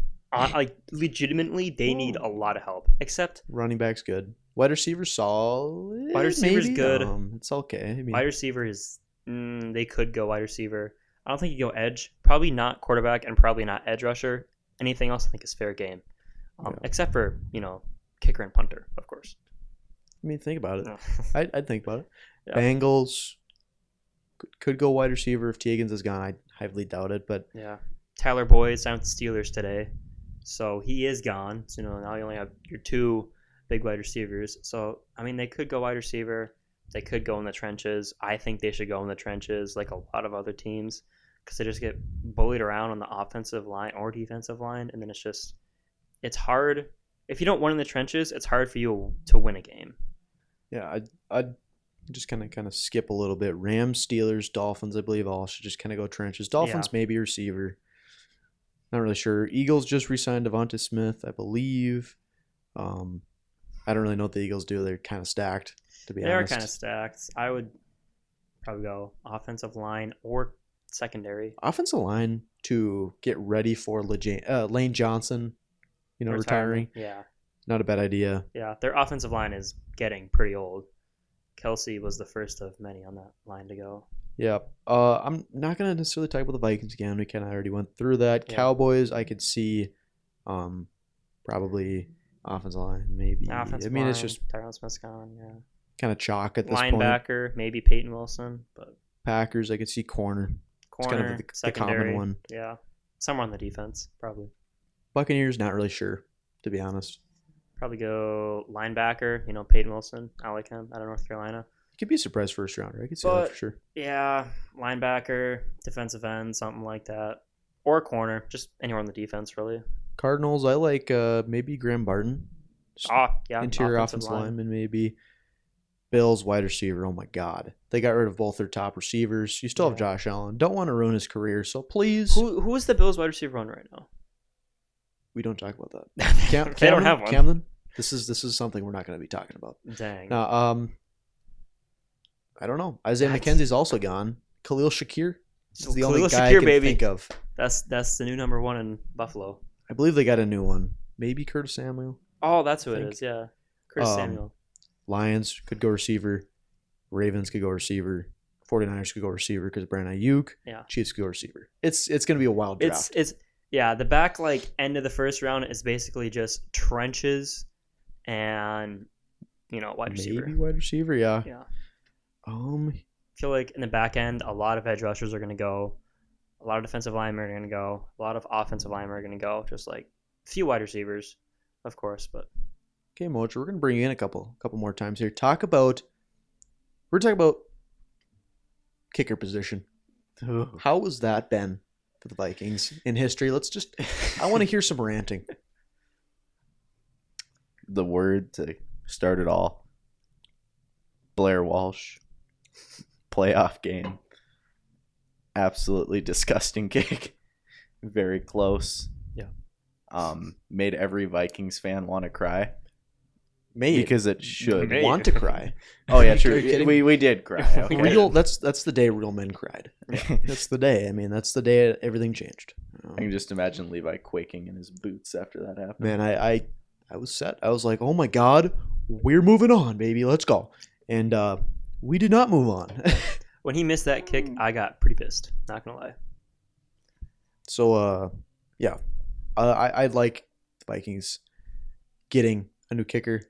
Legitimately, they need a lot of help. Except running back's good. Wide receiver solid. Wide receiver's maybe. good. It's okay. I mean, wide receiver is. They could go wide receiver. I don't think you go edge. Probably not quarterback and probably not edge rusher. Anything else I think is fair game. Except for kicker and punter, of course. I mean, think about it. No. I'd think about it. Yeah. Bengals could go wide receiver if Teagans is gone. I highly doubt it, but yeah. Tyler Boyd signed with the Steelers today, so he is gone. So now you only have your two big wide receivers. So I mean, they could go wide receiver. They could go in the trenches. I think they should go in the trenches like a lot of other teams because they just get bullied around on the offensive line or defensive line, and then it's hard. If you don't win in the trenches, it's hard for you to win a game. Yeah, I'd just kind of skip a little bit. Rams, Steelers, Dolphins, I believe all should just kind of go trenches. Dolphins maybe receiver. Not really sure. Eagles just re-signed Devonta Smith, I believe. I don't really know what the Eagles do. They're kind of stacked, to be honest. They are kind of stacked. I would probably go offensive line or secondary. Offensive line to get ready for Lane Johnson, retiring. Yeah. Not a bad idea. Yeah, their offensive line is getting pretty old. Kelsey was the first of many on that line to go. Yeah. I'm not going to necessarily talk about the Vikings again. We kind of already went through that. Yeah. Cowboys, I could see probably offensive line, maybe. It's just Tyron Smith's gone, yeah. Kind of chalk at this point. Linebacker, maybe Peyton Wilson. But Packers, I could see corner. It's kind of the common one. Yeah. Somewhere on the defense, probably. Buccaneers, not really sure, to be honest. Probably go linebacker, Peyton Wilson. I like him out of North Carolina. Could be a surprise first rounder. I could see that for sure. Yeah, linebacker, defensive end, something like that. Or corner, just anywhere on the defense, really. Cardinals, I like maybe Graham Barton. Interior offensive lineman, maybe. Bills, wide receiver. Oh, my God. They got rid of both their top receivers. You still have Josh Allen. Don't want to ruin his career, so please. Who is the Bills wide receiver on right now? We don't talk about that. They don't have one. Camdyn This is something we're not going to be talking about. Dang. Now, I don't know. Isaiah McKenzie's also gone. Khalil Shakir is the only guy I can think of. That's the new number 1 in Buffalo. I believe they got a new one. Maybe Curtis Samuel. Oh, that's who it is. Yeah, Curtis Samuel. Lions could go receiver. Ravens could go receiver. 49ers could go receiver because Brandon Ayuk. Yeah. Chiefs could go receiver. It's going to be a wild draft. It's the back end of the first round is basically just trenches and wide receiver. Maybe wide receiver, yeah. Yeah. I feel like in the back end, a lot of edge rushers are going to go. A lot of defensive linemen are going to go. A lot of offensive linemen are going to go. Just like a few wide receivers, of course. But okay, Mojo, we're going to bring you in a couple more times here. We're talking about kicker position. How has that been for the Vikings in history? I want to hear some ranting. The word to start it all. Blair Walsh. Playoff game. Absolutely disgusting kick. Very close. Yeah. Made every Vikings fan want to cry. Maybe. Because it should. Want to cry. Oh yeah, true. We did cry. Okay. That's the day real men cried. That's the day. I mean, that's the day everything changed. I can just imagine Levi quaking in his boots after that happened. Man, I was set. I was like, oh my God, we're moving on, baby. Let's go. And we did not move on. When he missed that kick, I got pretty pissed. Not gonna lie. So yeah, I'd like the Vikings getting a new kicker.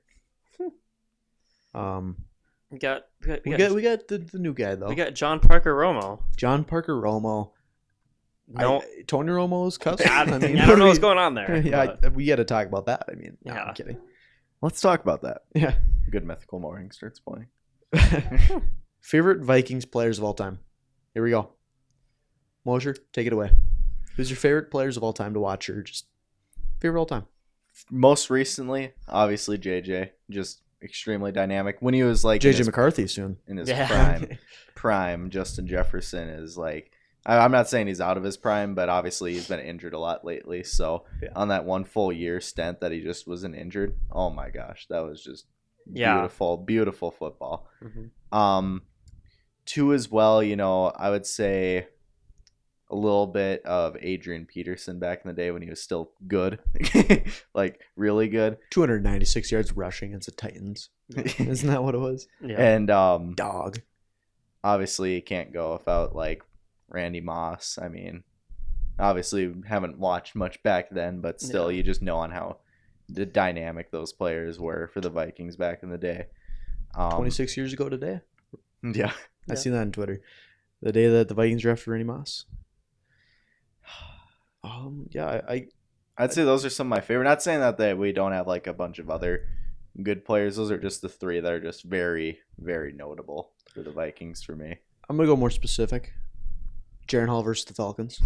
We got the new guy though. We got John Parker Romo. No, Tony Romo's cousin. I don't know what's going on there. Yeah, we got to talk about that. I mean, no, I'm kidding. Let's talk about that. Yeah, good mythical morning starts playing. Favorite Vikings players of all time. Here we go. Mosher, take it away. Who's your favorite players of all time to watch, or just favorite all time? Most recently, obviously JJ, just extremely dynamic. When he was like JJ McCarthy soon in his prime, Justin Jefferson is like. I'm not saying he's out of his prime, but obviously he's been injured a lot lately. So on that one full year stint that he just wasn't injured, oh my gosh, that was just beautiful football. Mm-hmm. Two as well, I would say a little bit of Adrian Peterson back in the day when he was still good, like really good. 296 yards rushing against the Titans. Isn't that what it was? Yeah. And dog. Obviously, you can't go without like Randy Moss. I mean, obviously haven't watched much back then, but still you just know on how the dynamic those players were for the Vikings back in the day. 26 years ago today. Yeah. I seen that on Twitter. The day that the Vikings drafted Randy Moss. I'd say those are some of my favorite. Not saying that we don't have like a bunch of other good players. Those are just the three that are just very, very notable for the Vikings for me. I'm going to go more specific. Jaron Hall versus the Falcons.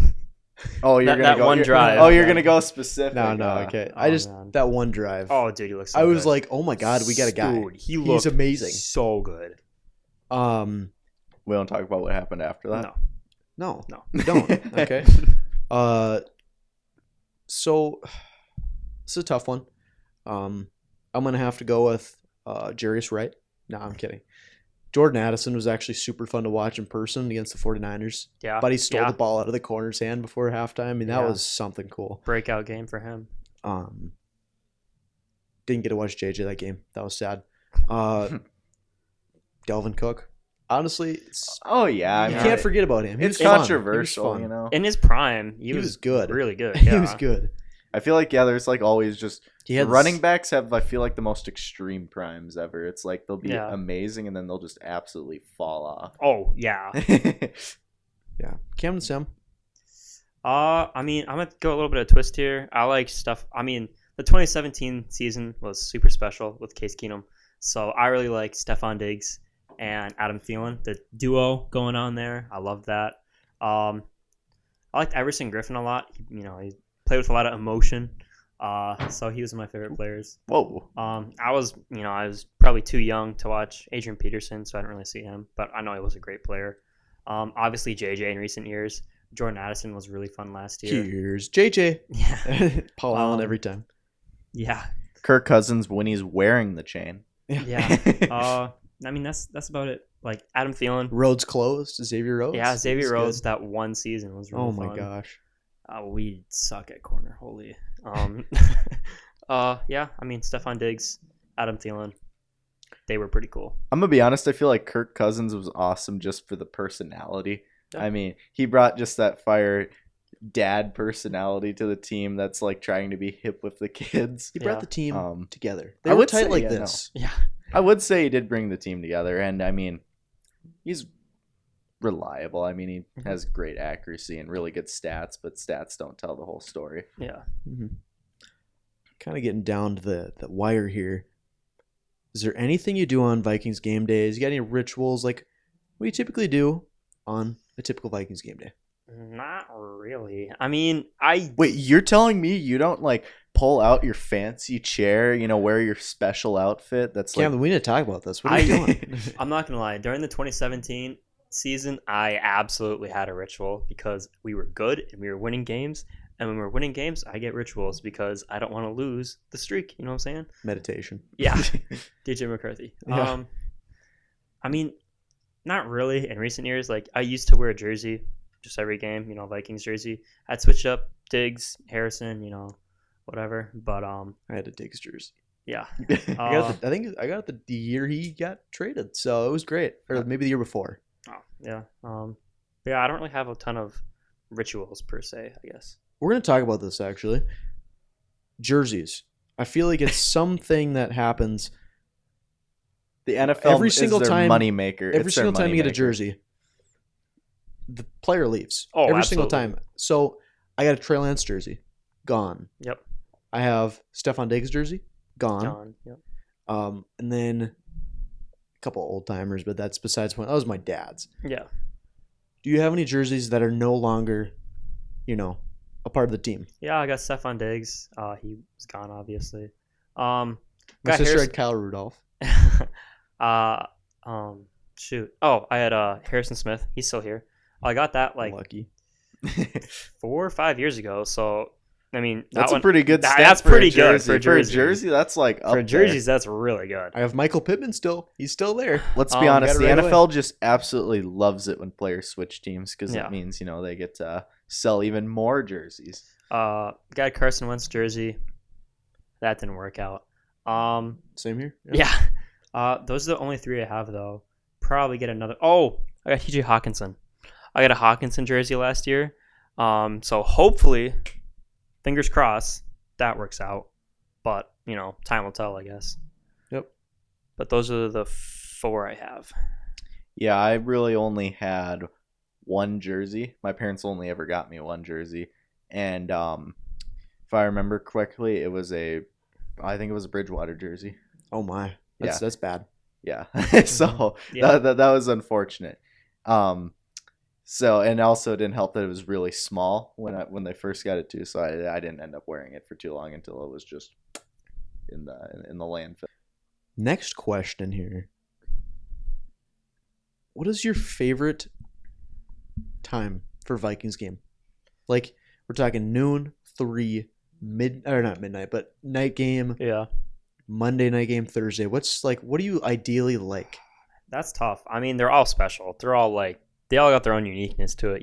Oh, you're gonna go one drive. Oh, you're gonna go specific. No, okay. That one drive. Oh, dude, he looks. So I was good. like, oh my God, we got a guy. Dude, he's amazing. So good. We don't talk about what happened after that. No, we don't. Okay. So this is a tough one. I'm gonna have to go with Jarius Wright. No, I'm kidding. Jordan Addison was actually super fun to watch in person against the 49ers. Yeah. But he stole the ball out of the corner's hand before halftime. I mean, that was something cool. Breakout game for him. Didn't get to watch JJ that game. That was sad. Delvin Cook. Honestly, you can't forget about him. It's controversial, In his prime, he was good. Really good. He was good. I feel like there's like always just running backs have I feel like the most extreme primes ever. It's like they'll be amazing and then they'll just absolutely fall off. Oh yeah. Yeah. Camdyn Sem. I mean, I'm gonna go a little bit of a twist here. I like stuff. I mean, the 2017 season was super special with Case Keenum, so I really like Stephon Diggs and Adam Thielen, the duo going on there. I love that. I liked Everson Griffin a lot. He played with a lot of emotion. So he was one of my favorite players. Whoa. I was probably too young to watch Adrian Peterson, so I didn't really see him, but I know he was a great player. Obviously JJ in recent years. Jordan Addison was really fun last year. Here's JJ. Yeah. Paul Allen every time. Yeah. Kirk Cousins when he's wearing the chain. Yeah. I mean, that's about it. Like Adam Thielen. Rhodes closed. Xavier Rhodes. Yeah, Xavier Rhodes. Good. That one season was really fun. Oh my gosh. We suck at corner. Holy. Yeah. I mean, Stephon Diggs, Adam Thielen. They were pretty cool. I'm gonna be honest. I feel like Kirk Cousins was awesome just for the personality. Yeah. I mean, he brought just that fire dad personality to the team. That's like trying to be hip with the kids. He brought the team together. They I were would tight say, like yeah, this. Yeah. I would say he did bring the team together, and I mean, he's reliable. I mean, he has great accuracy and really good stats, but stats don't tell the whole story. Yeah. Mm-hmm. Kind of getting down to the wire here. Is there anything you do on Vikings game days? You got any rituals? Like, what do you typically do on a typical Vikings game day? Not really. I mean, Wait, you're telling me you don't like pull out your fancy chair, wear your special outfit? That's like Camdyn, we need to talk about this. What are you doing? I'm not gonna lie. During the 2017 season, I absolutely had a ritual because we were good and we were winning games. And when we're winning games, I get rituals because I don't want to lose the streak. You know what I'm saying? Meditation. Yeah. DJ McCarthy. Yeah. I mean, not really. In recent years, like I used to wear a jersey just every game, Vikings jersey. I'd switch up Diggs, Harrison, whatever. But I had a Diggs jersey. Yeah. I think I got it the year he got traded, so it was great. Or maybe the year before. Oh, yeah. Yeah, I don't really have a ton of rituals per se, I guess. We're going to talk about this, actually. Jerseys. I feel like it's something that happens the NFL every single is their time. Money maker. Every single time you get a jersey, the player leaves. Oh, every absolutely. single time. So I got a Trey Lance jersey. Gone. Yep. I have Stephon Diggs jersey. Gone. Yep. And then a couple old timers, but that's besides the point. That was my dad's. Yeah. Do you have any jerseys that are no longer, a part of the team? Yeah, I got Stephon Diggs. He was gone, obviously. My sister had Kyle Rudolph. Shoot. Oh, I had Harrison Smith. He's still here. I got that like Lucky. 4 or 5 years ago. So I mean, that's a pretty good stat. That's for pretty a good jersey. For a jersey. That's like up for jerseys. That's really good. I have Michael Pittman still. He's still there. Let's be honest. The right NFL just absolutely loves it when players switch teams because Yeah. it means they get to sell even more jerseys. Got Carson Wentz jersey. That didn't work out. Same here. Yeah. Those are the only 3 I have though. Probably get another. Oh, I got TJ Hawkinson. I got a Hawkinson jersey last year. So hopefully, fingers crossed, that works out. But time will tell, I guess. Yep. But those are the 4 I have. Yeah, I really only had one jersey. My parents only ever got me one jersey, and if I remember correctly, I think it was a Bridgewater jersey. Oh my, that's bad. Yeah, so Yeah. That was unfortunate. So and also it didn't help that it was really small when they first got it too. So I didn't end up wearing it for too long until it was just in the landfill. Next question here. What is your favorite time for Vikings game? Like we're talking noon, 3, not midnight, but night game. Yeah. Monday night game, Thursday. What do you ideally like? That's tough. I mean, they're all special. They're all they all got their own uniqueness to it.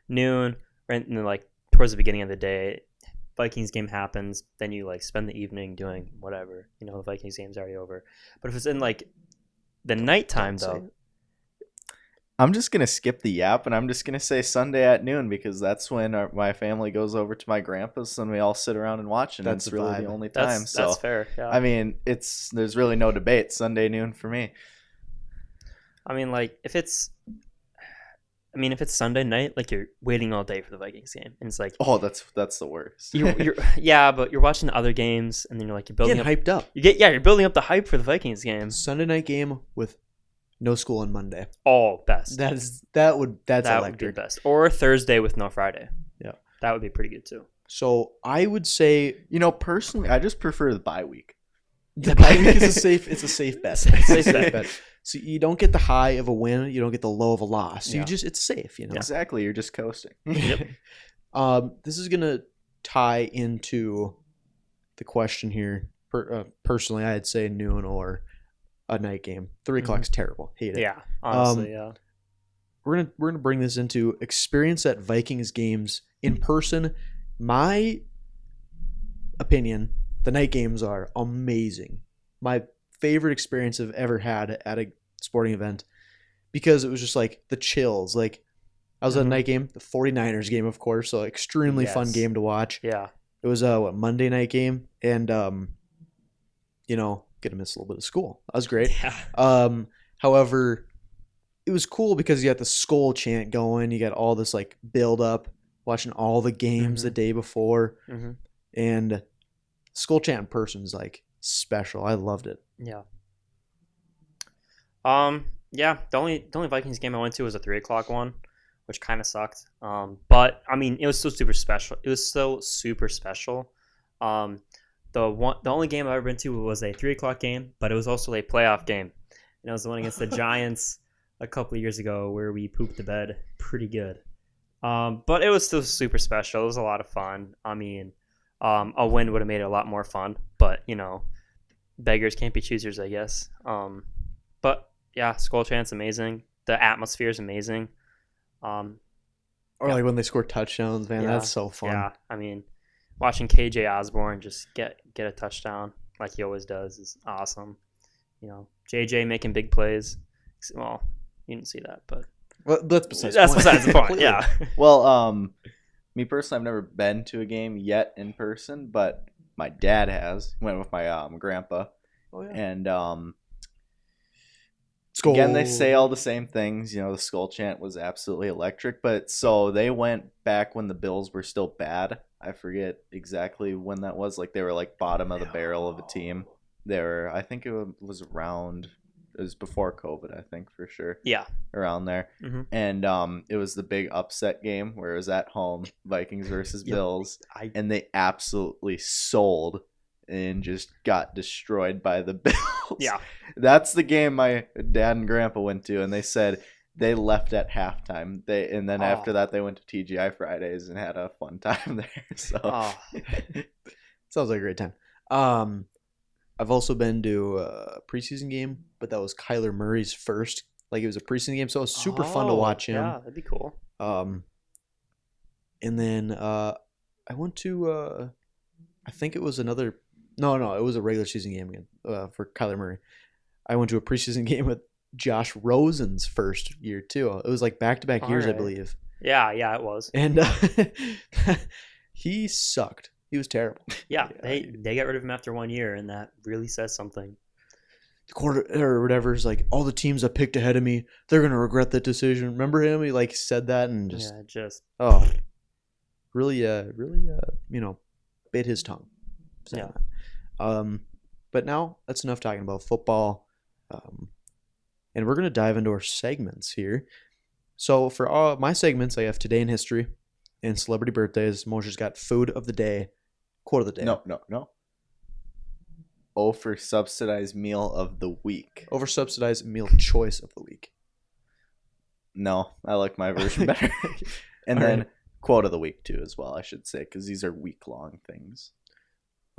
Noon, right, and then towards the beginning of the day, Vikings game happens. Then you spend the evening doing whatever. The Vikings game's already over. But if it's in the nighttime though, I'm just going to skip the yap, and I'm just going to say Sunday at noon because that's when my family goes over to my grandpa's and we all sit around and watch, and That's that's the really vibe. the only time. that's fair. Yeah. I mean, there's really no debate. Sunday noon for me. I mean, if it's Sunday night, you're waiting all day for the Vikings game, and it's Oh, that's the worst. you're yeah, but you're watching the other games, and then you're building Getting up. hyped up. You're building up the hype for the Vikings game. Sunday night game with no school on Monday. Oh, best. That's that would be electric. best. Or Thursday with no Friday. Yeah. That would be pretty good too. So I would say Personally, I just prefer the bye week. the bye week is a safe bet. Safe bet. So you don't get the high of a win, you don't get the low of a loss. So Yeah. it's safe, Exactly, you're just coasting. Yep. This is gonna tie into the question here. Personally, I'd say noon or a night game. 3 o'clock's terrible. Hate it. Yeah, honestly, yeah. We're gonna bring this into experience at Vikings games in person. My opinion, the night games are amazing. My favorite experience I've ever had at a sporting event, because it was just like the chills. Like, I was at a night game, the 49ers game, of course, so extremely fun game to watch. Yeah. It was a Monday night game, and get to miss a little bit of school. That was great. Yeah. However, it was cool because you got the skull chant going. You got all this like build up, watching all the games the day before, and skull chant in person is like special. I loved it. Yeah. Yeah. The only Vikings game I went to was a 3 o'clock one, which kind of sucked. But I mean, it was still super special. It was so super special. The only game I've ever been to was a 3 o'clock game, but it was also a playoff game, and it was the one against the Giants a couple of years ago where we pooped the bed pretty good. But it was still super special. It was a lot of fun. I mean, a win would have made it a lot more fun, but beggars can't be choosers, I guess. But yeah, skull chant's amazing. The atmosphere is amazing. Or like when they score touchdowns, man, that's so fun. Yeah, I mean, watching KJ Osborne just get a touchdown like he always does is awesome. JJ making big plays. Well, you didn't see that, but that's besides the point. Yeah. Well, me personally, I've never been to a game yet in person, but my dad has. Went with my grandpa. Oh yeah. And Skull. again, they say all the same things. The skull chant was absolutely electric. But so they went back when the Bills were still bad. I forget exactly when that was. Like, they were like bottom of the barrel of a team. They were, I think it was before COVID, I think, for sure. Yeah. Around there. And it was the big upset game where it was at home, Vikings versus Bills. And they absolutely sold and just got destroyed by the Bills. Yeah. That's the game my dad and grandpa went to, and they said they left at halftime. And then after that, they went to TGI Fridays and had a fun time there. So sounds like a great time. I've also been to a preseason game, but that was Kyler Murray's first. Like, it was a preseason game, so it was super fun to watch him. Yeah, that'd be cool. And then I went to I think it was another. No, it was a regular season game again for Kyler Murray. I went to a preseason game with Josh Rosen's first year too. It was like back-to-back years, I believe. Yeah, it was. And he sucked. He was terrible. Yeah, they got rid of him after 1 year, and that really says something. The quarter or whatever is like, all the teams that picked ahead of me, they're gonna regret that decision. Remember him? He like said that and really bit his tongue. Yeah. But now that's enough talking about football. And we're gonna dive into our segments here. So for all my segments, I have Today in History and Celebrity Birthdays. Moshe's got Food of the Day, Quote of the Day. No. O for Subsidized Meal of the Week. Over Subsidized Meal Choice of the Week. No, I like my version better. And then Quote of the Week too, as well, I should say, because these are week-long things.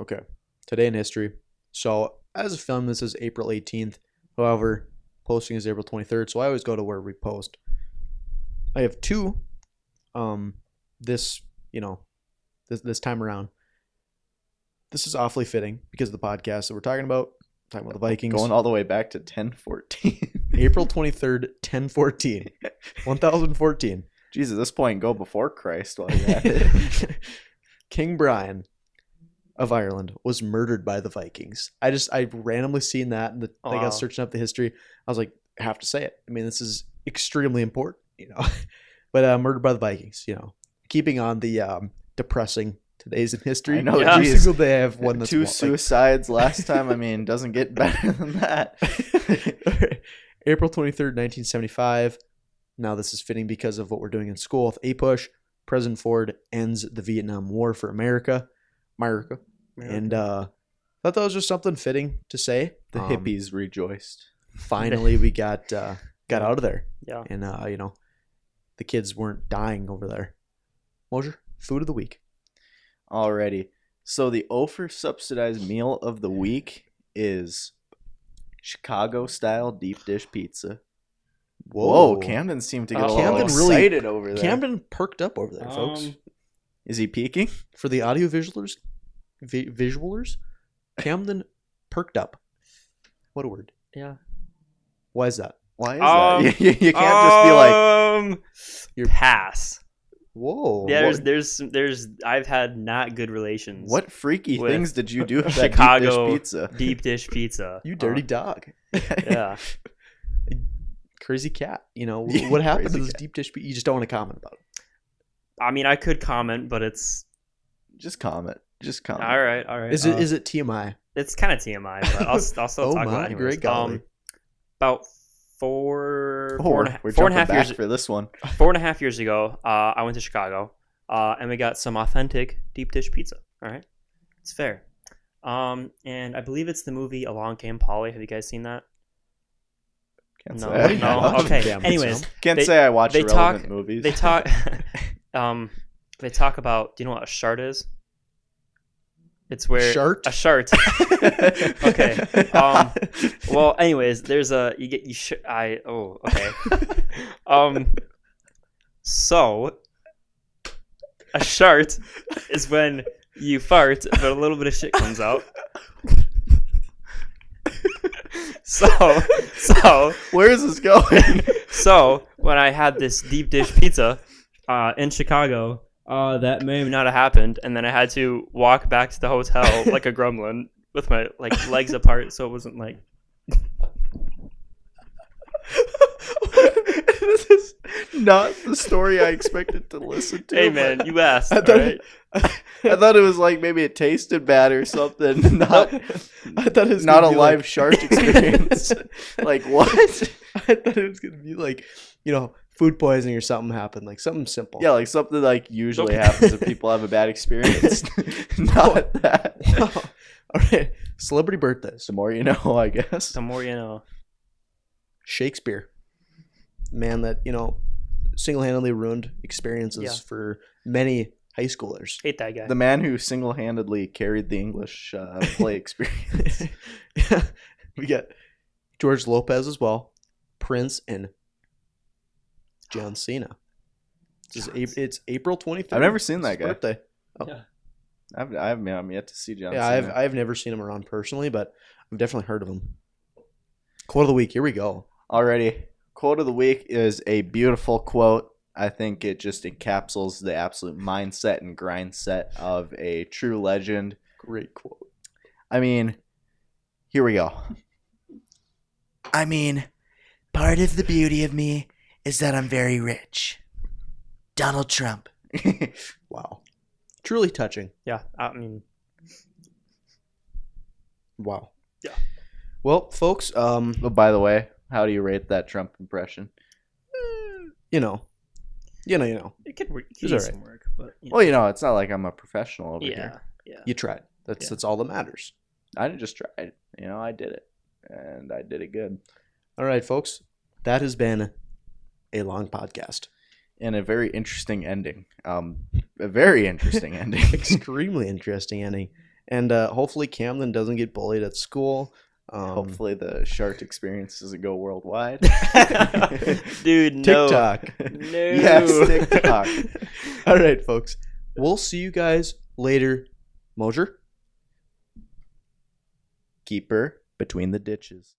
Okay. Today in History. So as a film, this is April 18th. However, posting is April 23rd, so I always go to where we post. I have two this time around. This is awfully fitting because of the podcast that we're talking about the Vikings. Going all the way back to 1014. April 23rd, 1014. 1014. Jesus, at this point, go before Christ while you're at it. King Brian of Ireland was murdered by the Vikings. I randomly seen that, and I got searching up the history. I was like, I have to say it. I mean, this is extremely important, But murdered by the Vikings, Keeping on the depressing Today's in History. I know. Every single day I have one that's two suicides last time. I mean, doesn't get better than that. April 23rd, 1975. Now this is fitting because of what we're doing in school with APUSH. President Ford ends the Vietnam War for America. And I thought that was just something fitting to say. The hippies rejoiced. Finally, we got out of there. Yeah. And, the kids weren't dying over there. Mosier, Food of the Week. Alrighty. So the over subsidized meal of the week is Chicago style deep dish pizza. Whoa, Camden seemed to get a little excited over there. Camden perked up over there, folks. Is he peeking? For the audio visualers, Camden perked up. What a word. Yeah. Why is that? Why is that? You can't just be like, your pass. Whoa. Yeah, there's I've had not good relations. What freaky things did you do with that Chicago deep dish pizza? You dirty dog. Yeah. Crazy cat. You know, what happened to this deep dish pizza? You just don't want to comment about it. I mean, I could comment, but it's... Just comment. All right. Is it TMI? It's kind of TMI, but I'll still talk about it. Great golly. About four and a half years for this one. 4.5 years ago, I went to Chicago, and we got some authentic deep dish pizza. All right, it's fair. And I believe it's the movie Along Came Polly. Have you guys seen that? Can't say. No. Okay. Anyways, can't say I watch irrelevant movies. They talk. They talk about. Do you know what a shart is? It's where shart? A shart. Okay. Well, anyways, there's a okay. So a shart is when you fart, but a little bit of shit comes out. So where is this going? So when I had this deep dish pizza in Chicago, that may not have happened, and then I had to walk back to the hotel like a gremlin with my legs apart, so it wasn't like. This is not the story I expected to listen to. Hey man, you asked. I thought it was like maybe it tasted bad or something. Not. I thought it was not a live shark experience. Like what? I thought it was gonna be like, food poisoning or something happened, like something simple. Yeah, like something like usually happens if people have a bad experience. Not that. Wow. All right, celebrity birthdays. The more you know, I guess. The more you know. Shakespeare, man that single-handedly ruined experiences for many high schoolers. Hate that guy. The man who single-handedly carried the English play experience. Yeah. We got George Lopez as well, Prince, and John Cena. It's April 23rd. I've never seen that guy. Birthday. Oh. Yeah. I'm yet to see John Cena. I've never seen him around personally, but I've definitely heard of him. Quote of the week. Here we go. Alrighty. Quote of the week is a beautiful quote. I think it just encapsulates the absolute mindset and grind set of a true legend. Great quote. I mean, here we go. I mean, part of the beauty of me is that I'm very rich. Donald Trump. Wow. Truly touching. Yeah, I mean. Wow. Yeah. Well, folks. But by the way, how do you rate that Trump impression? You know. It could use some work, but. Well, it's not like I'm a professional over here. Yeah. You tried. That's all that matters. I didn't just try it. I did it, and I did it good. All right, folks. That has been a long podcast. And a very interesting ending. A very interesting ending. Extremely interesting ending. And hopefully Camden doesn't get bullied at school. Hopefully the shark experience doesn't go worldwide. Dude, no. TikTok. No. Yes, TikTok. All right, folks. We'll see you guys later. Mosier? Keep her between the ditches.